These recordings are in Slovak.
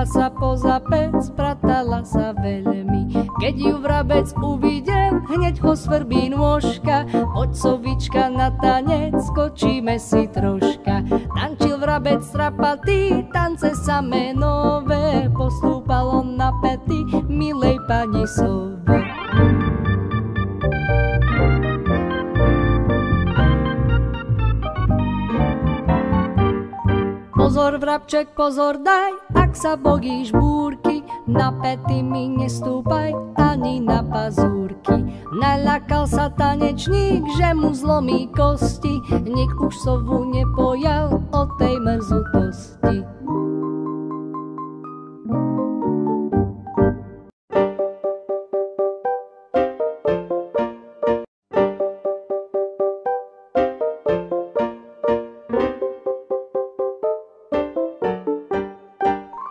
Pratala sa poza pec, pratala sa veľmi. Keď ju vrabec uvidel, hneď ho svrbí nôžka. Poď sovička na tanec, skočíme si troška. Tančil vrabec strapatý, tance samé nové. Postúpal on na pety, milej pani sove. Pozor vrabček, pozor daj, ak sa bojíš búrky, na pety mi nestúpaj ani na pazúrky. Naľakal sa tanečník, že mu zlomí kosti, nik už sovu nepojal o tej mrzutosti.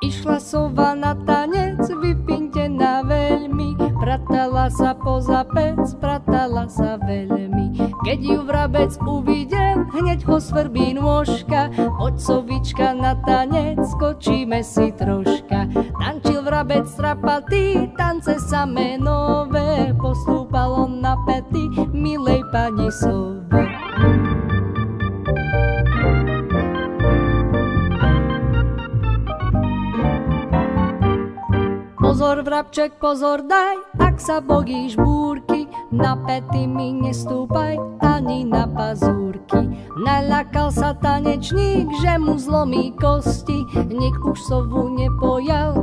Išla sova na tanec, vypintená veľmi, pratala sa poza pec, pratala sa veľmi. Keď ju vrabec uvidel, hneď ho svrbí nôžka. Poď sovička na tanec, skočíme si troška. Tančil vrabec strapatý, tance samé nové. Postúpal on na pety, milej pani sove. Pozor vrabček, pozor daj, ak sa bojíš búrky, na pety mi nestúpaj ani na pazúrky. Naľakal sa tanečník, že mu zlomí kosti, nik už sovu nepojal